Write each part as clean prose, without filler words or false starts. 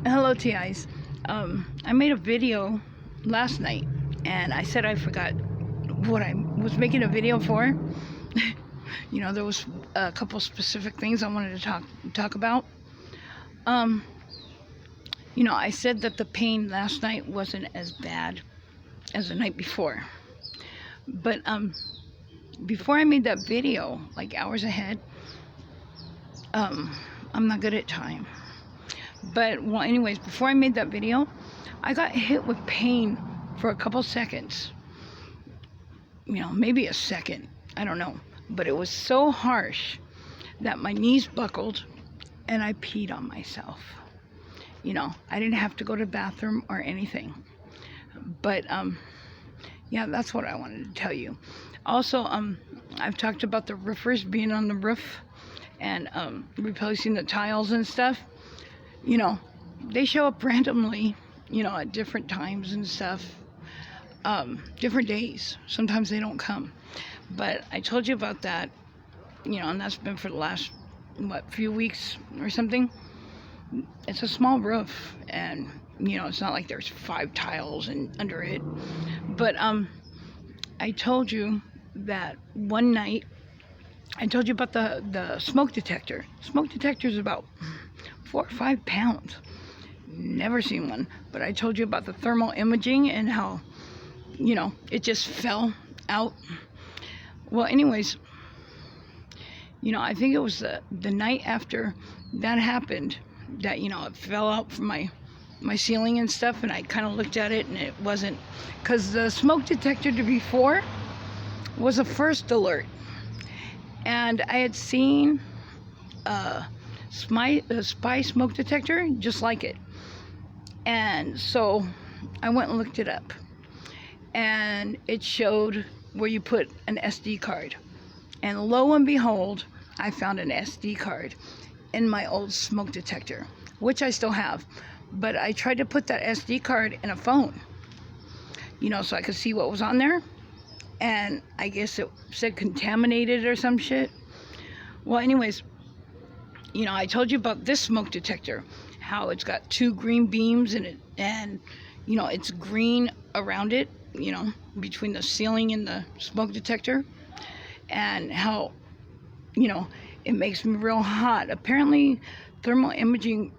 Hello, TIs. I made a video last night, and I said I forgot what I was making a video for. There was a couple specific things I wanted to talk about. I said that the pain last night wasn't as bad as the night before. But before I made that video, like hours ahead, I'm not good at time. But, well, anyways, before I made that video, I got hit with pain for a couple seconds. Maybe a second. I don't know. But it was so harsh that my knees buckled and I peed on myself. I didn't have to go to the bathroom or anything. But, yeah, that's what I wanted to tell you. Also, I've talked about the roofers being on the roof and replacing the tiles and stuff. They show up randomly, at different times and stuff, different days. Sometimes they don't come. But I told you about that, and that's been for the last, few weeks or something. It's a small roof, and, it's not like there's 5 tiles under it. But I told you that one night, I told you about the smoke detector. Smoke detector is about 4 or 5 pounds. Never seen one. But I told you about the thermal imaging and how, it just fell out. Well, anyways, I think it was the night after that happened that, it fell out from my ceiling and stuff, and I kind of looked at it and it wasn't, because the smoke detector before was a first alert. And I had seen a spy smoke detector just like it. And so I went and looked it up. And it showed where you put an SD card. And lo and behold, I found an SD card in my old smoke detector, which I still have. But I tried to put that SD card in a phone, so I could see what was on there. And I guess it said contaminated or some shit. Well, anyways, I told you about this smoke detector, how it's got 2 green beams in it, and, it's green around it, between the ceiling and the smoke detector, and how, it makes me real hot. Apparently, thermal imaging,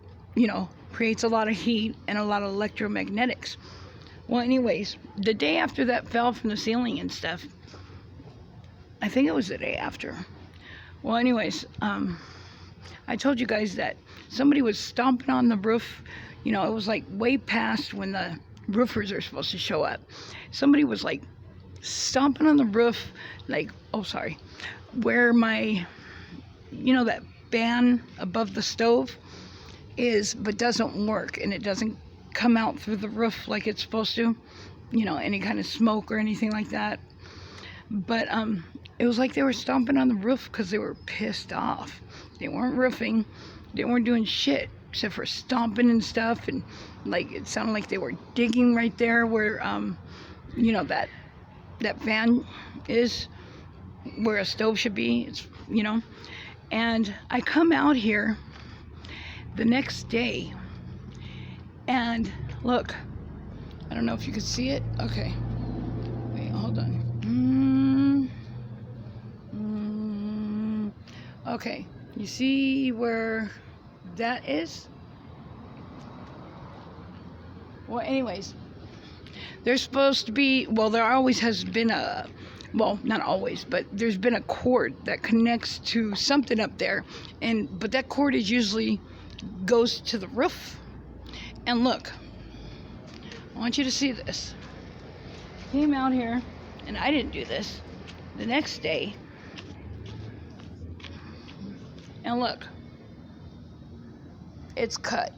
creates a lot of heat and a lot of electromagnetics. Well, anyways, the day after that fell from the ceiling and stuff, I think it was the day after. Well, anyways, I told you guys that somebody was stomping on the roof. It was like way past when the roofers are supposed to show up. Somebody was like stomping on the roof, like, where my, that fan above the stove is, but doesn't work, and it doesn't come out through the roof like it's supposed to, any kind of smoke or anything like that. But it was like they were stomping on the roof because they were pissed off. They weren't roofing, they weren't doing shit except for stomping and stuff, and like it sounded like they were digging right there where that fan is, where a stove should be. It's and I come out here the next day, and look, I don't know if you could see it. Okay, wait, hold on. Okay, you see where that is? Well, anyways, there's supposed to be, there always has been not always, but there's been a cord that connects to something up there, but that cord is usually goes to the roof. And look, I want you to see this. Came out here, and I didn't do this, the next day, and look, it's cut.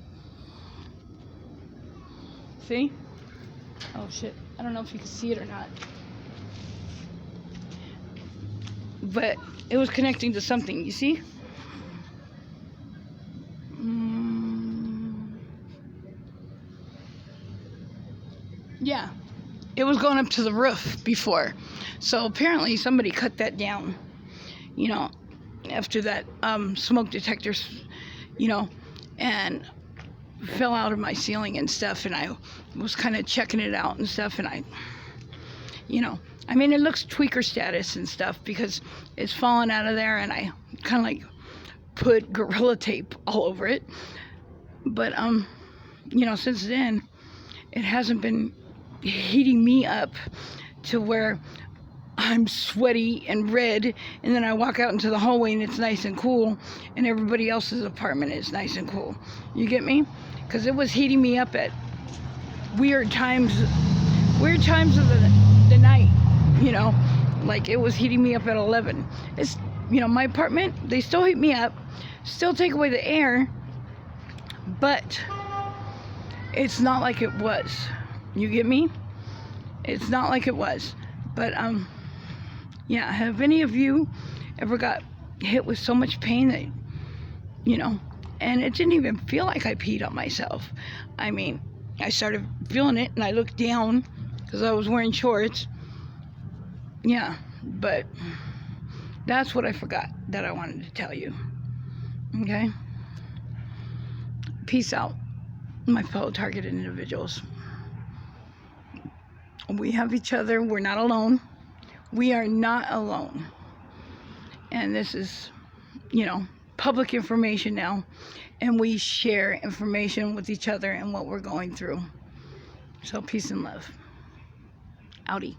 See? Oh shit, I don't know if you can see it or not, but it was connecting to something, you see? Yeah, it was going up to the roof before. So apparently somebody cut that down, after that smoke detectors, and fell out of my ceiling and stuff, and I was kind of checking it out and stuff, and I mean, it looks tweaker status and stuff because it's fallen out of there, and I kind of like put Gorilla Tape all over it. But since then, it hasn't been heating me up to where I'm sweaty and red, and then I walk out into the hallway and it's nice and cool, and everybody else's apartment is nice and cool. You get me? Because it was heating me up at weird times of the night, like it was heating me up at 11. It's, my apartment, they still heat me up, still take away the air, but it's not like it was. You get me? It's not like it was. But yeah, have any of you ever got hit with so much pain that, and it didn't even feel like I peed on myself. I mean, I started feeling it and I looked down because I was wearing shorts. Yeah, but that's what I forgot that I wanted to tell you. Okay? Peace out, my fellow targeted individuals. We have each other. We're not alone. We are not alone. And this is, public information now. And we share information with each other and what we're going through. So peace and love. Outie.